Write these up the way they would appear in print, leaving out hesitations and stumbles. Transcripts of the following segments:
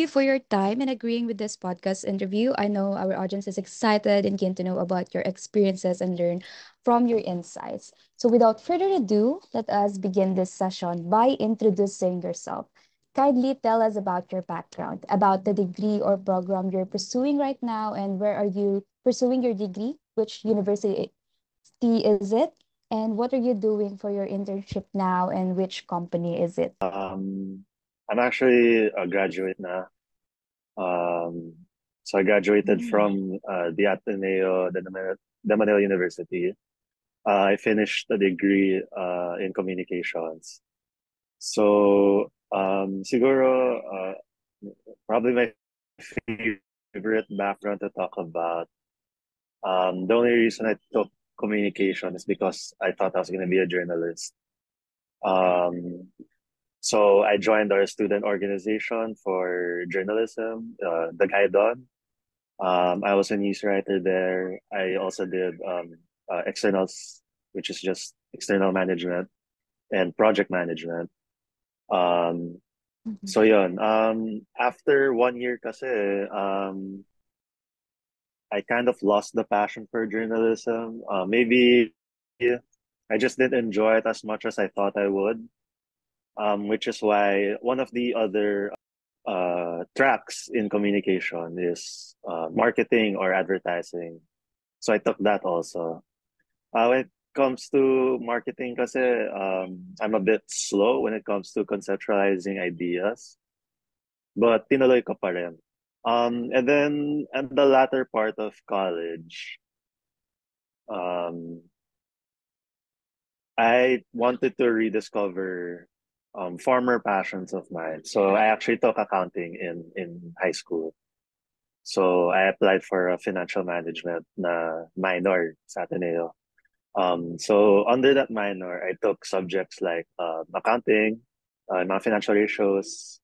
you for your time and agreeing with this podcast interview. I know our audience is excited and keen to know about your experiences and learn from your insights. So, without further ado, let us begin this session by introducing yourself. Kindly tell us about your background, about the degree or program you're pursuing right now, and where are you pursuing your degree? Which university is it? And what are you doing for your internship now, and which company is it? I'm actually a graduate now. Um, so I graduated Mm. from the Ateneo de Manila University. I finished a degree in communications. So siguro probably my favorite background to talk about. The only reason I took communication is because I thought I was going to be a journalist. Um, So I joined our student organization for journalism, the Gaidon. I was a news writer there. I also did externals, which is just external management and project management. Um, Mhm. so yun, after 1 year kasi, I kind of lost the passion for journalism. Maybe I just didn't enjoy it as much as I thought I would. Which is why one of the other tracks in communication is marketing or advertising. So I took that also. When it comes to marketing kasi, I'm a bit slow when it comes to conceptualizing ideas, but tinuloy ko pa rin. And then at the latter part of college, um, I wanted to rediscover former passions of mine. So I actually took accounting in high school. So I applied for a financial management na minor sa Ateneo. So under that minor, I took subjects like accounting, mga financial ratios,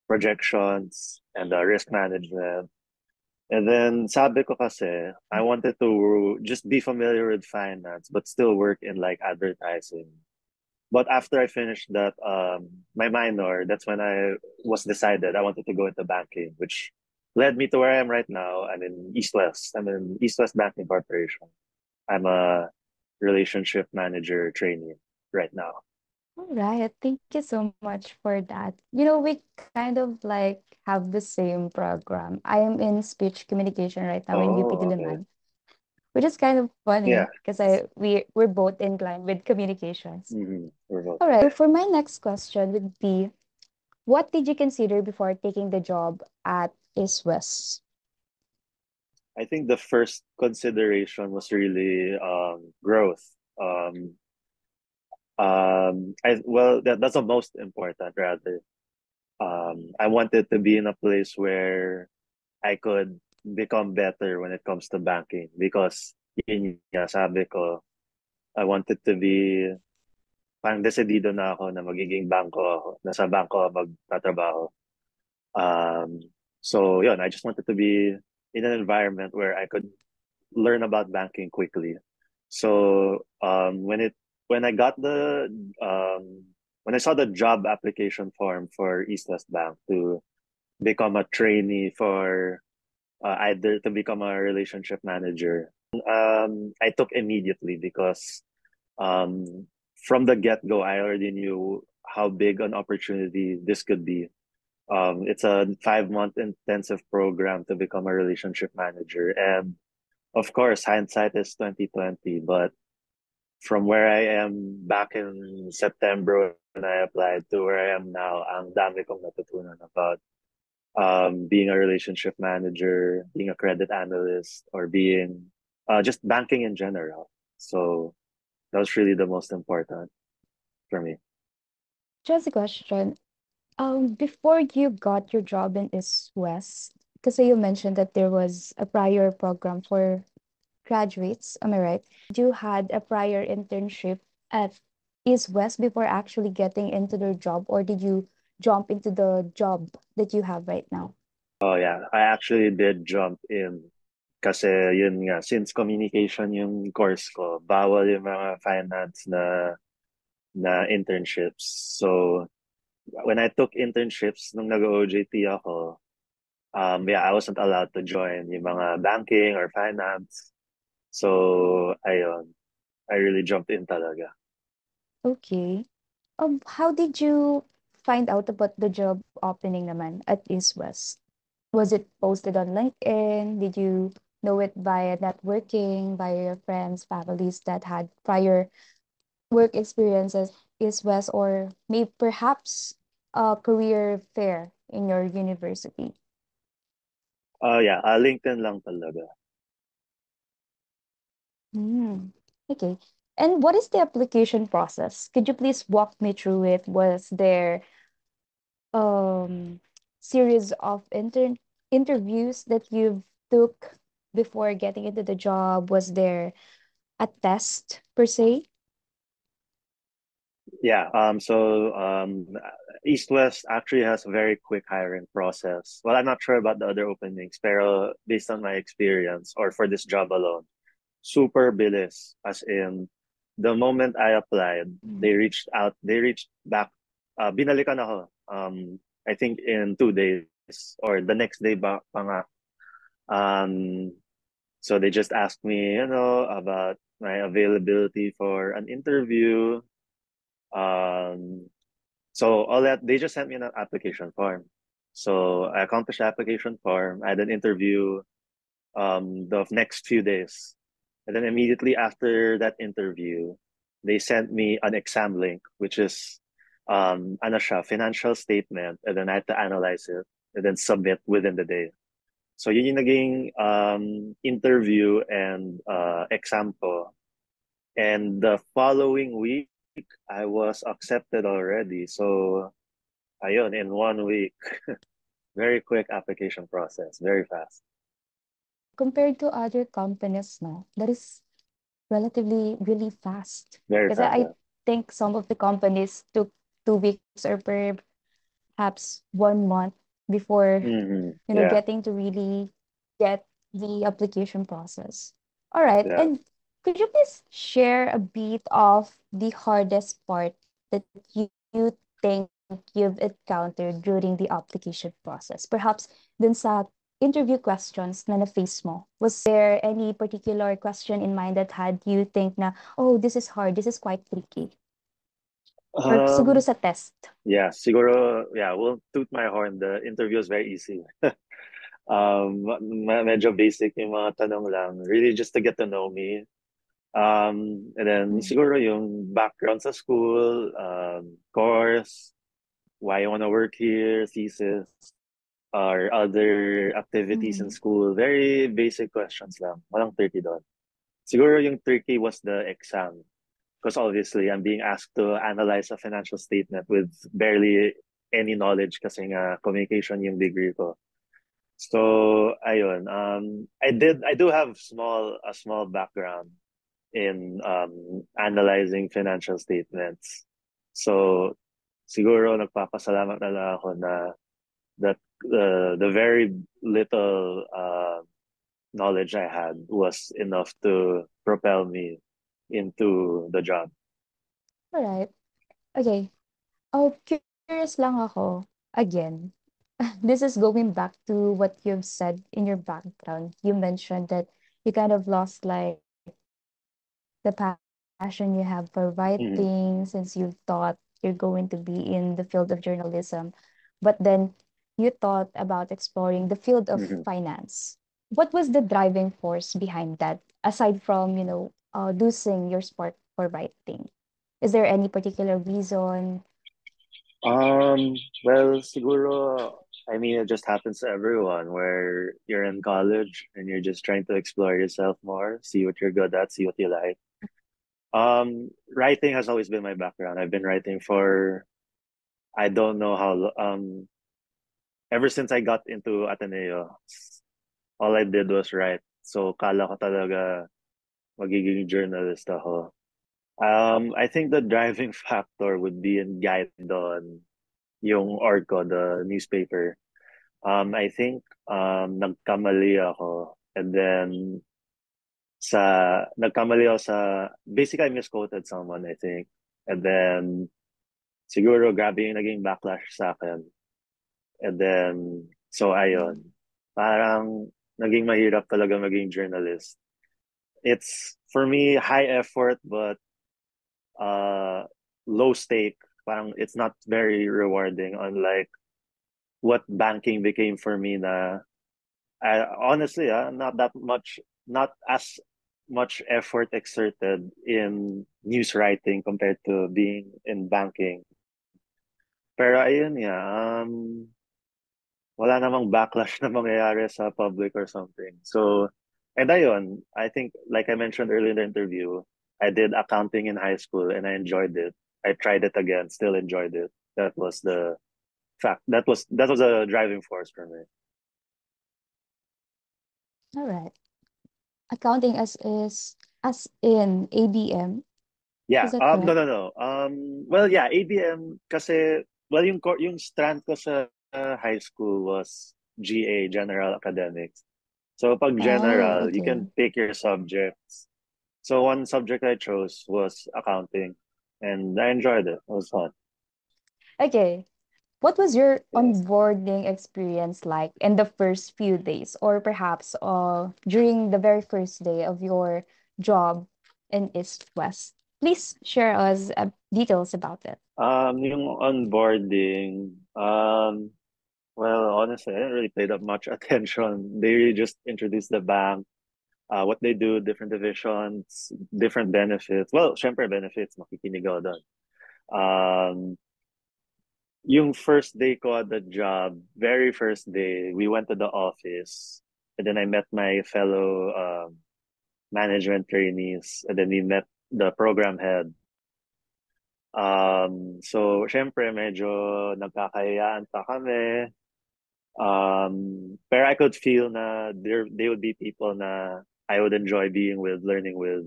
projections, and risk management. And then sabi ko kasi, I wanted to just be familiar with finance, but still work in like advertising. But after I finished that, my minor, that's when I was decided I wanted to go into banking, which led me to where I am right now. I'm in East West. I'm in East West Banking Corporation. I'm a relationship manager trainee right now. All right. Thank you so much for that. We kind of like have the same program. I am in speech communication right now in UP Oh, okay. Diliman, which is kind of Yeah. funny because we're both inclined with communications. We're both. All right. So for my next question would be, what did you consider before taking the job at East West? I think the first consideration was really growth. That's the most important rather. I wanted to be in a place where I could become better when it comes to banking because yun nga sabi ko, I wanted to be parang desidido na ako na magiging bangko ako, nasa bangko ako magtatrabaho. Um, so yun, I just wanted to be in an environment where I could learn about banking quickly. So when I got the when I saw the job application form for East West Bank to become a trainee for either to become a relationship manager. I took immediately because um, from the get go, I already knew how big an opportunity this could be. It's a 5 month intensive program to become a relationship manager, and of course, hindsight is 2020. But from where I am back in September when I applied to where I am now, ang dami kong natutunan about being a relationship manager, being a credit analyst, or being just banking in general. So that was really the most important for me. Just a question. Before you got your job in East West, because you mentioned that there was a prior program for graduates, am I right? Did you had a prior internship at East West before actually getting into the job, or did you jump into the job that you have right now? Oh yeah, I actually did jump in kasi yun nga, since communication yung course ko, bawal yung mga finance na internships. So when I took internships nung nag-OJT ako, yeah, I wasn't allowed to join yung mga banking or finance. So, ayun, I really jumped in talaga. Okay. How did you find out about the job opening naman at East West? Was it posted on LinkedIn? Did you know it via networking, via your friends, families that had prior work experiences East West, or maybe perhaps a career fair in your university? Yeah, LinkedIn lang talaga. Hmm. Okay. And what is the application process? Could you please walk me through it? Was there um series of interviews that you've took before getting into the job? Was there a test per se? Yeah, East West actually has a very quick hiring process. Well, I'm not sure about the other openings, pero based on my experience or for this job alone, super bilis. As in, the moment I applied, Mm. they reached back, binalikan ako, I think in 2 days or the next day pa nga. Um, so they just asked me, about my availability for an interview. Um, so all that they just sent me an application form. So I accomplished the application form. I had an interview the next few days. And then immediately after that interview, they sent me an exam link, which is ano siya, financial statement, and then I had to analyze it and then submit within the day. So yun yung naging interview and exam ko. And the following week, I was accepted already. So ayun, in 1 week, very quick application process, very fast, Compared to other companies, no, that is relatively really fast. very Because fast. I Yeah. think some of the companies took 2 weeks or perhaps 1 month before, Yeah, getting to really get the application process. All right. yeah. And could you please share a bit of the hardest part that you think you've encountered during the application process? Perhaps dun sa interview questions na na-face mo. Was there any particular question in mind that had you think na, oh, this is hard, this is quite tricky? Or siguro Um, sa test? yeah, siguro, yeah, we'll toot my horn. The interview is very easy. Medyo basic yung mga tanong lang. Really just to get to know me. And then Mm. siguro yung background sa school, course, why you want to work here, thesis, or other activities in Mm. school. Very basic questions lang. Walang tricky doon. Siguro yung tricky was the exam. Because obviously, I'm being asked to analyze a financial statement with barely any knowledge kasi nga communication yung degree ko. So, ayun. I do have a small background in analyzing financial statements. So, siguro nagpapasalamat na lang ako na that the very little knowledge I had was enough to propel me into the job. All right. Okay. Oh, curious lang ako. Again, this is going back to what you've said in your background. You mentioned that you kind of lost like the passion you have for Mm-hmm. writing since you thought you're going to be in the field of journalism. But then you thought about exploring the field of Mm-hmm. finance. What was the driving force behind that, aside from, losing your spark for writing? Is there any particular reason? Well, siguro, I mean, it just happens to everyone where you're in college and you're just trying to explore yourself more, see what you're good at, see what you like. Writing has always been my background. I've been writing for, I don't know ever since I got into Ateneo, all I did was write. So, kala ko talaga magiging journalist ako. I think the driving factor would be in Gaidon, yung org ko, the newspaper. I think nagkamali ako and then nagkamali ako sa basically I misquoted someone I think and then siguro grabe yung naging backlash sa akin. And then, so Mm. ayun, parang naging mahirap talaga maging journalist. It's, for me, high effort, but uh, low stake. Parang it's not very rewarding, unlike what banking became for me na honestly, not that much, not as much effort exerted in news writing compared to being in banking. Pero ayun nga, wala namang backlash na mangyayari sa public or something. So, and ayun, I think, like I mentioned earlier in the interview, I did accounting in high school and I enjoyed it. I tried it again, still enjoyed it. That was the fact. That was a driving force for me. All right. Accounting as in ABM. Is Yeah. that No, correct? no, no. Well, yeah, ABM kasi, well, yung strand ko sa high school was GA, General Academics. So pag Oh, general, you can okay. pick your subjects. So one subject I chose was accounting, and I enjoyed it. It was fun. Okay. What was your Yes. onboarding experience like in the first few days, or perhaps during the very first day of your job in East West? Please share us details about it. Yung onboarding, well, honestly, I didn't really pay that much attention. They really just introduced the bank, what they do, different divisions, different benefits. Well, syempre benefits, makikinig ako doon. Um, yung first day ko at the job, very first day, we went to the office, and then I met my fellow management trainees, and then we met the program head. So, syempre, medyo nagkakayaan pa kami. Pero I could feel na they would be people na I would enjoy being with, learning with,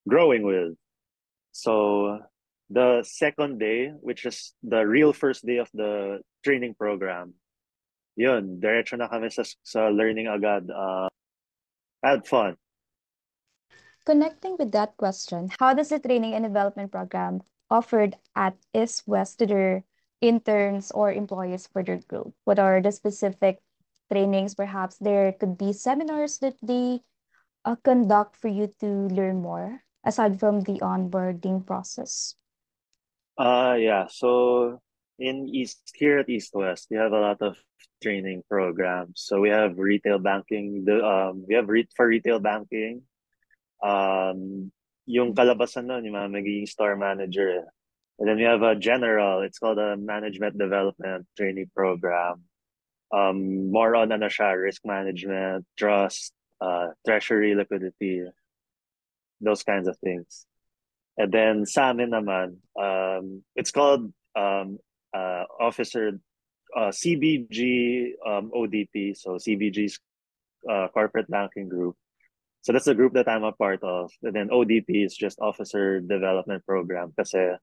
growing with. So, the second day, which is the real first day of the training program, yun, diretso na kami sa learning agad. I had fun. Connecting with that question, how does the training and development program offered at East West to their interns or employees for their group? What are the specific trainings? Perhaps there could be seminars that they conduct for you to learn more aside from the onboarding process. Yeah. So here at East West, we have a lot of training programs. So we have retail banking. We have for retail banking. Yung kalabasan nun, yung mga magiging store manager. And then we have a general. It's called a management development training program. More on ano siya, risk management, trust, treasury, liquidity, those kinds of things. And then sa amin naman, it's called officer CBG ODP, so CBG's corporate banking group. So that's the group that I'm a part of. And then ODP is just officer development program kasi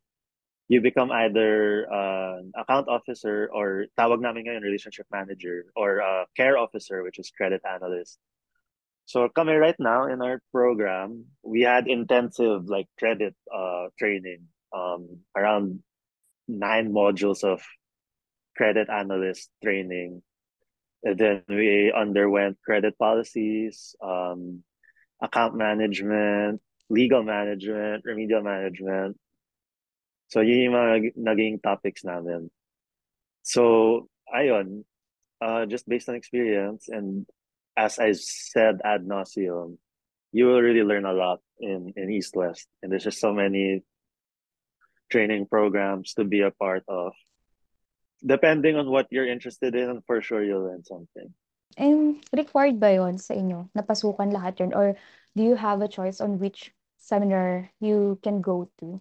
you become either account officer or tawag namin ngayon relationship manager or care officer, which is credit analyst. So kami right now in our program, we had intensive like credit training, around 9 modules of credit analyst training. And then we underwent credit policies, account management, legal management, remedial management. So yun yung mga naging topics namin. So ayun, just based on experience and as I said ad nauseum, you will really learn a lot in East West. And there's just so many training programs to be a part of. Depending on what you're interested in, for sure you'll learn something. And required ba yon sa inyo? Napasukan lahat yun? Or do you have a choice on which seminar you can go to?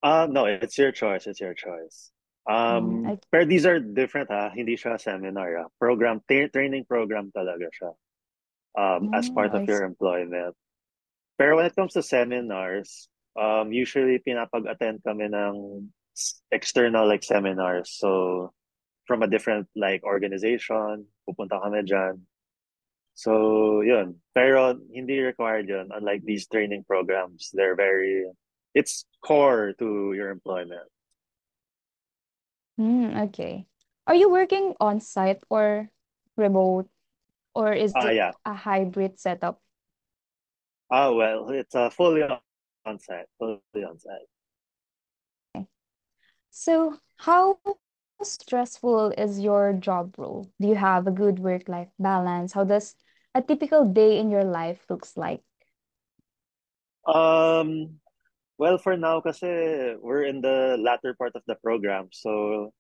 No, it's your choice. It's your choice. I, Pero these are different ha. Hindi siya seminar Program, training program talaga siya. As part of I your see. employment. Pero when it comes to seminars, usually pinapag-attend kami ng external like seminars. So from a different like organization, pupunta kami dyan. So yun. Pero hindi required yun. Unlike these training programs, it's core to your employment. Okay. Are you working on site or remote, or is it Yeah. a hybrid setup? Well, it's fully on site, fully on site. So, how stressful is your job role? Do you have a good work-life balance? How does a typical day in your life looks like? Um, well, for now, kasi we're in the latter part of the program. So,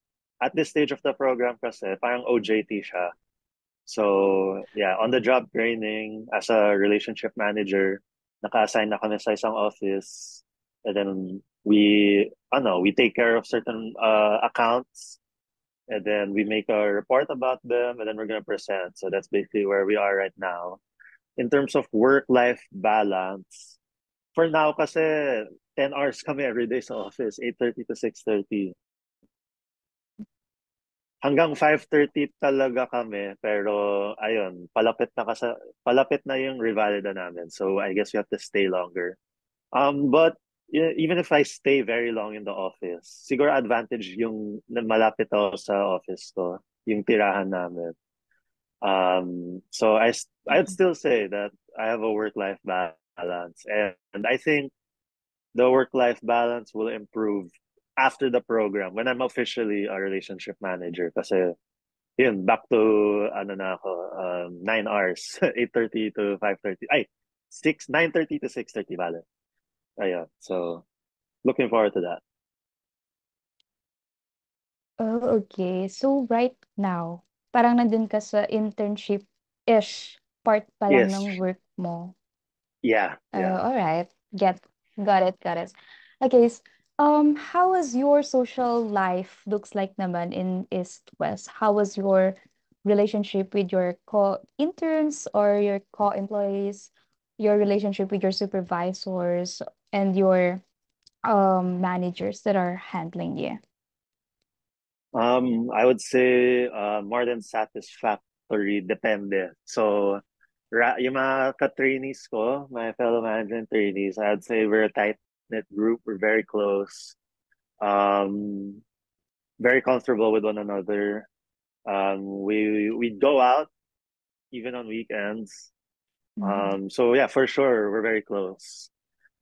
at this stage of the program kasi, parang OJT siya. So, yeah, on the job training as a relationship manager, naka-assign na kami sa isang office. And then we take care of certain accounts. And then we make a report about them, and then we're gonna present. So that's basically where we are right now. In terms of work-life balance, for now kasi 10 hours kami every day sa office, 8:30 to 6:30. Hanggang 5:30 talaga kami, pero ayun, palapit na yung revalida namin. So I guess we have to stay longer. But even if I stay very long in the office, siguro advantage yung na malapit ako sa office ko, yung tirahan namin. So I'd Mhm. still say that I have a work-life balance, and I think the work-life balance will improve after the program when I'm officially a relationship manager. Kasi yun, back to ano na ako, 9 hours, 8:30 to 5:30. Ay, 9:30 to 6:30 bale. Ayun. So looking forward to that. Oh, okay. So right now, parang nandun ka sa internship-ish part pa lang Yes. ng work mo. Yeah. Yeah. All right. Got it, got it. Okay, how was your social life looks like naman in East West? How was your relationship with your co-interns or your co-employees, your relationship with your supervisors and your managers that are handling you? I would say more than satisfactory, depende. So, yung mga ka-trainees ko, my fellow management trainees, I'd say we're a tight-knit group. We're very close. Um, very comfortable with one another. We go out even on weekends. Mm. So yeah, for sure, we're very close.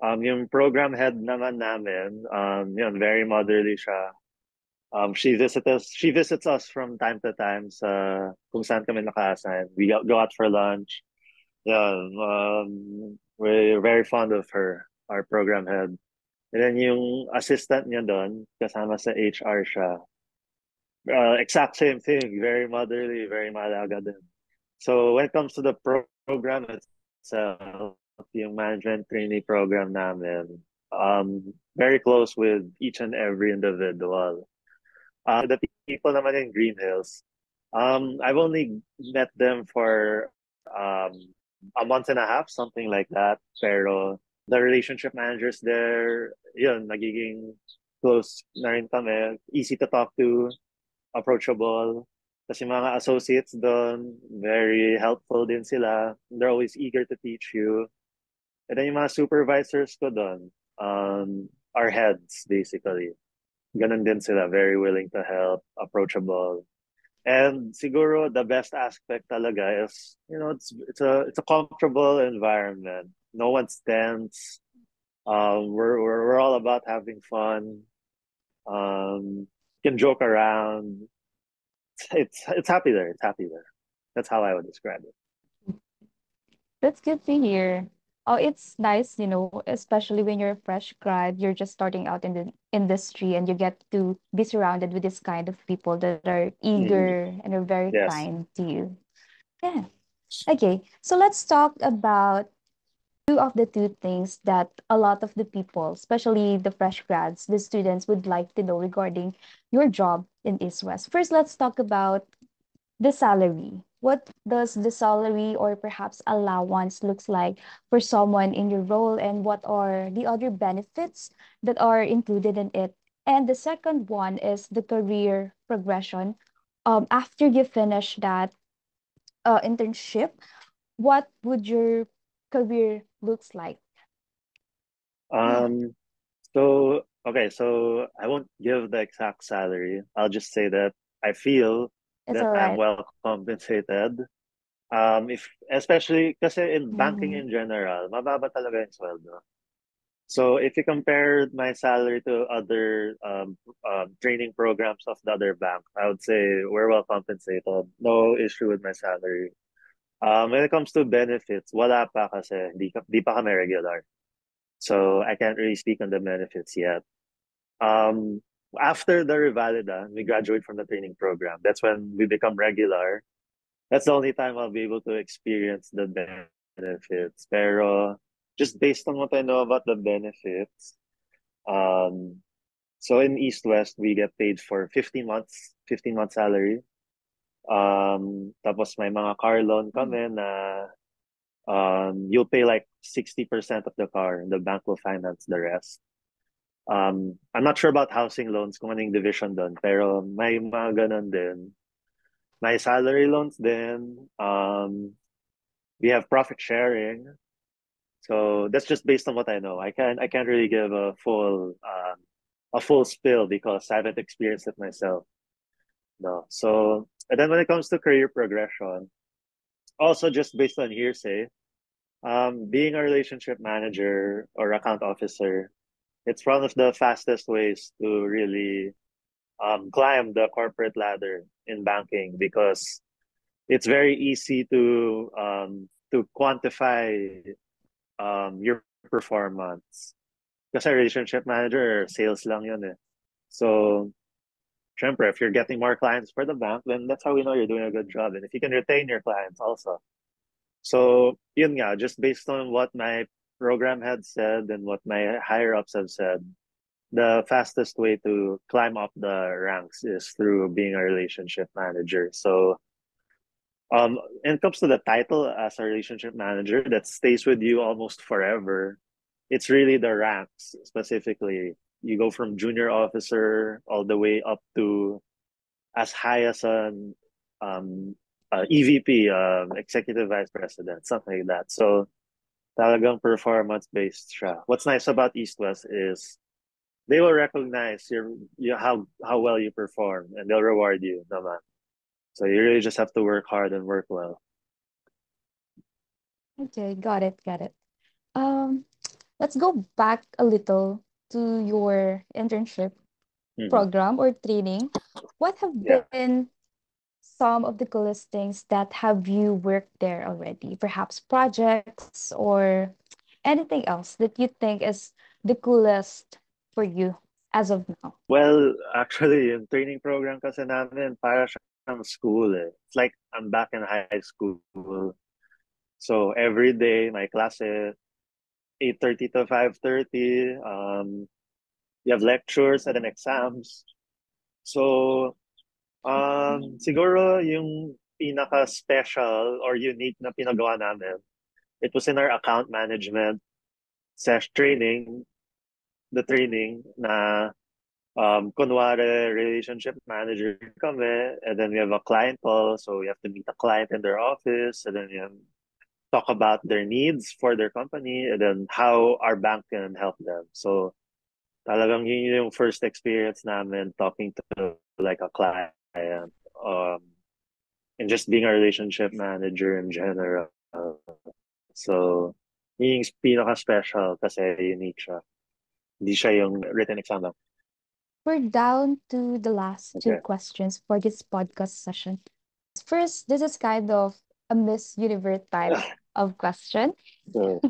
Yung program head naman namin, yun, very motherly siya. She visits us from time to time sa kung saan kami naka-assign. We go out for lunch. Yeah, we're very fond of her, our program head. And then yung assistant niya doon, kasama sa HR siya. Exact same thing, very motherly, very malaga din. So when it comes to the program itself, yung management trainee program namin, very close with each and every individual. The people naman in Green Hills, I've only met them for a month and a half, something like that. Pero the relationship managers there, yun, nagiging close na rin kami. Easy to talk to, approachable. Kasi mga associates doon, very helpful din sila. They're always eager to teach you. And then yung mga supervisors ko doon, are heads, basically. Ganun din sila, very willing to help, approachable. And siguro the best aspect talaga is, it's a comfortable environment. No one's tense. We're all about having fun. Can joke around. It's happy there. It's happy there. That's how I would describe it. That's good to hear. Oh, it's nice, especially when you're a fresh grad, you're just starting out in the industry and you get to be surrounded with this kind of people that are Hmm. eager and are very Yes. kind to you. Yeah. Okay. So let's talk about two things that a lot of the people, especially the fresh grads, the students would like to know regarding your job in East West. First, let's talk about the salary. What does the salary or perhaps allowance looks like for someone in your role, and what are the other benefits that are included in it? And the second one is the career progression. After you finish that internship, what would your career looks like? Yeah. Um, so Okay, so I won't give the exact salary. I'll just say that I feel It's that all I'm right. well compensated. If especially kasi in banking Mm-hmm. in general, mababa talaga yung sweldo. So if you compare my salary to other training programs of the other bank, I would say we're well compensated. No issue with my salary. When it comes to benefits, wala pa kasi di pa kami regular. So I can't really speak on the benefits yet. Um, After the Revalida, we graduate from the training program. That's when we become regular. That's the only time I'll be able to experience the benefits. Pero just based on what I know about the benefits, um, so in East West, we get paid for 15 months, 15 months salary. Tapos may mga car loan kami na you'll pay like 60% of the car and the bank will finance the rest. I'm not sure about housing loans kung anong division doon, pero may mga ganun din. May salary loans din. We have profit sharing. So that's just based on what I know. I can't really give a full spill because I haven't experienced it myself. No. So and then when it comes to career progression, also just based on hearsay, being a relationship manager or account officer, it's one of the fastest ways to really climb the corporate ladder in banking because it's very easy to quantify your performance. Kasi relationship manager, sales lang yun eh. So, syempre, if you're getting more clients for the bank, then that's how we know you're doing a good job. And if you can retain your clients also. So, yun nga, just based on what my program had said and what my higher ups have said, the fastest way to climb up the ranks is through being a relationship manager. So, when it comes to the title as a relationship manager that stays with you almost forever, it's really the ranks specifically. You go from junior officer all the way up to as high as an um, EVP, executive vice president, something like that. So talagang performance based siya. What's nice about East West is they will recognize how well you perform and they'll reward you naman. So you really just have to work hard and work well. Okay, got it, got it. Um, let's go back a little to your internship Mhm. program or training. What have Yeah. been some of the coolest things that have you worked there already? Perhaps projects or anything else that you think is the coolest for you as of now? Well, actually, yung training program kasi namin, para siyang school eh. It's like I'm back in high school. So every day, my class 8:30 to 5:30. You have lectures and then exams. So, siguro yung pinaka-special or unique na pinagawa namin, it was in our account management training, the training na kunwari relationship manager kami, and then we have a client call, so we have to meet a client in their office, and then you talk about their needs for their company, and then how our bank can help them. So talagang yun yung first experience namin talking to like a client, um, and just being a relationship manager in general. So, yun yung pinaka-special kasi unique siya. Hindi siya yung written exam lang. We're down to the last two Okay. questions for this podcast session. First, this is kind of a Miss Universe type of question. So,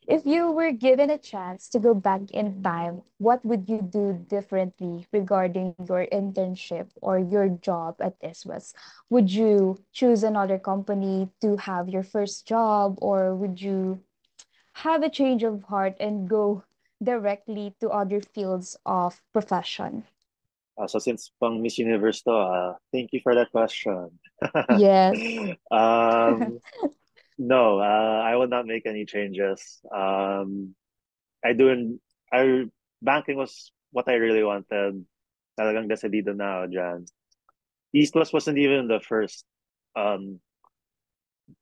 If you were given a chance to go back in time, what would you do differently regarding your internship or your job at ISWAS? Would you choose another company to have your first job, or would you have a change of heart and go directly to other fields of profession? so since pang Miss Universe to, thank you for that question. Yes. um, no, I will not make any changes. I do, I, banking was what I really wanted. Talagang decidido na ako dyan. East West wasn't even the first um,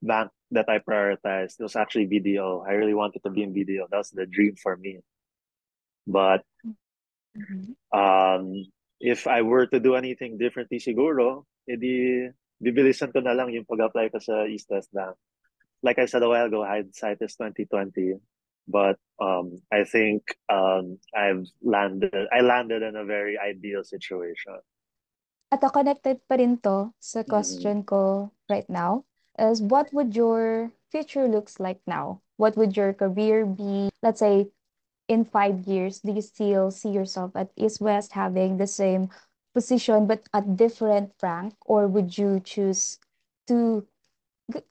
bank that I prioritized. It was actually BDO. I really wanted to be in BDO. That was the dream for me. But Mhm. Um, if I were to do anything differently siguro, edi bibilisan ko na lang yung pag-apply ko sa East West Bank. Like I said a while ago, hindsight is 2020. But I think I landed in a very ideal situation. At connected pa rin 'to sa Mhm. question ko right now, is what would your future looks like now? What would your career be? Let's say in 5 years, do you still see yourself at East West having the same position but at different rank, or would you choose to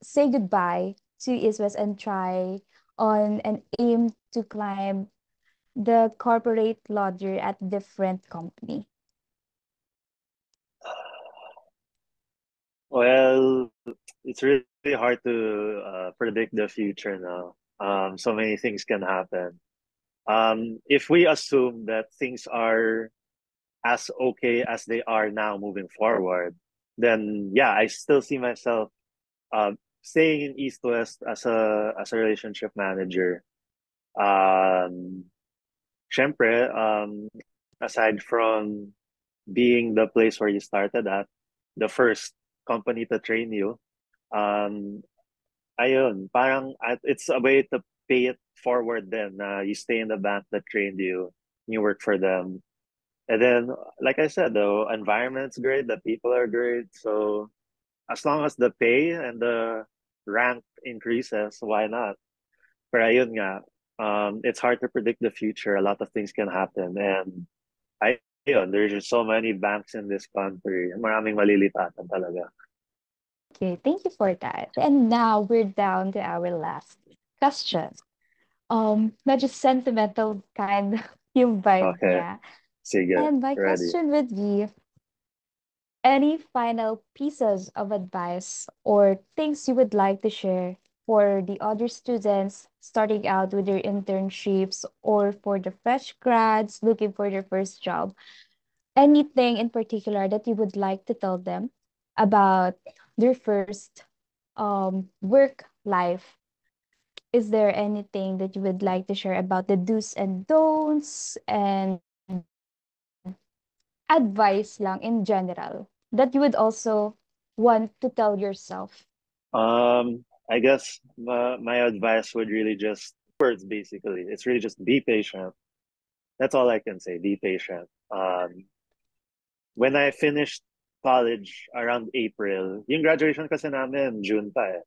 say goodbye to East West and try on and aim to climb the corporate ladder at different company? Well, it's really hard to predict the future now. So many things can happen. If we assume that things are as okay as they are now moving forward, then yeah, I still see myself staying in East West as a relationship manager. Um, Syempre, aside from being the place where you started at, the first company to train you, um, ayun, parang it's a way to pay it forward then. You stay in the bank that trained you, you work for them. And then, like I said, the environment's great, the people are great. So as long as the pay and the rank increases, why not? Pero ayun nga, it's hard to predict the future. A lot of things can happen. And ayun, there's just so many banks in this country. Maraming malilipatan talaga. Okay, thank you for that. And now we're down to our last question. Medyo sentimental kind yung vibe Okay, niya. sige, And my ready. question would be, any final pieces of advice or things you would like to share for the other students starting out with their internships or for the fresh grads looking for their first job? Anything in particular that you would like to tell them about their first work life? Is there anything that you would like to share about the do's and don'ts and advice lang in general that you would also want to tell yourself? I guess my advice would really just words basically. It's really just be patient. That's all I can say. Be patient. When I finished college around April, yung graduation kasi namin June pa eh.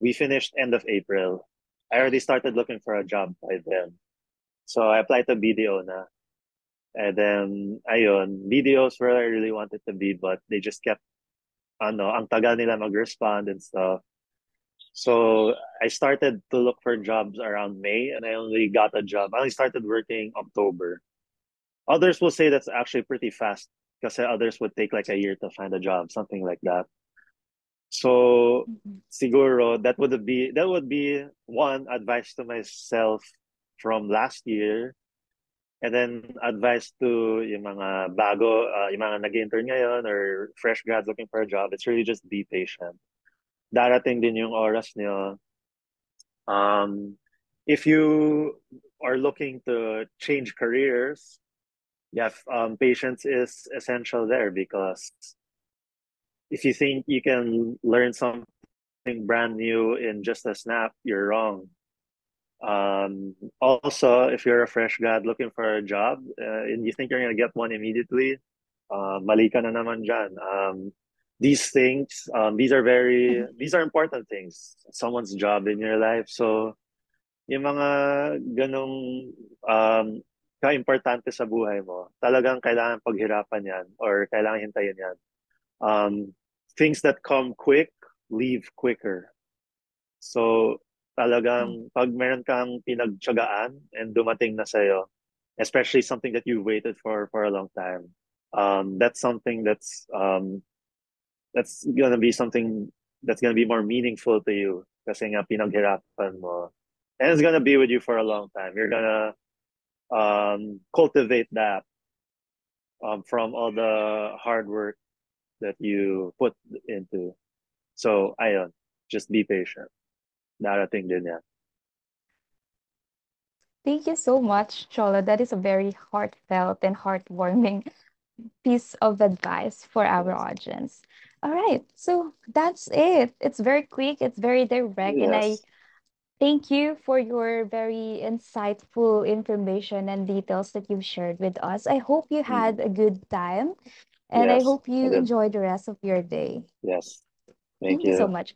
We finished end of April. I already started looking for a job by then. So I applied to BDO na. And then, ayun, BDOs where I really wanted to be, but they just kept, ang tagal nila mag-respond and stuff. So I started to look for jobs around May and I only got a job. I only started working October. Others will say that's actually pretty fast because others would take like a year to find a job, something like that. So Mhm. siguro that would be one advice to myself from last year. And then advice to yung mga bago, yung mga nag-intern ngayon or fresh grads looking for a job, it's really just be patient. Darating din yung oras nyo. If you are looking to change careers, yeah, patience is essential there because if you think you can learn something brand new in just a snap, you're wrong. Also, if you're a fresh grad looking for a job and you think you're gonna get one immediately, mali ka na naman dyan. These things, these are important things. Someone's job in your life. So, yung mga ganong ka-importante sa buhay mo, talagang kailangan paghirapan yan or kailangan hintayin yan. Um, Things that come quick, leave quicker. So, Mm. talagang pag meron kang pinagtsagaan and dumating na sa'yo, especially something that you waited for a long time, that's something that's gonna be something that's gonna be more meaningful to you kasi nga pinaghirapan mo. And it's gonna be with you for a long time. You're gonna cultivate that from all the hard work that you put into. So, just be patient. Darating din yan. Thank you so much, Chola. That is a very heartfelt and heartwarming piece of advice for our Yes. audience. All right, so that's it. It's very quick, it's very direct, and I Yes. thank you for your very insightful information and details that you've shared with us. I hope you had Mm. a good time, and I Yes. hope I you did. enjoy the rest of your day. Yes. Thank Thank you so you. much.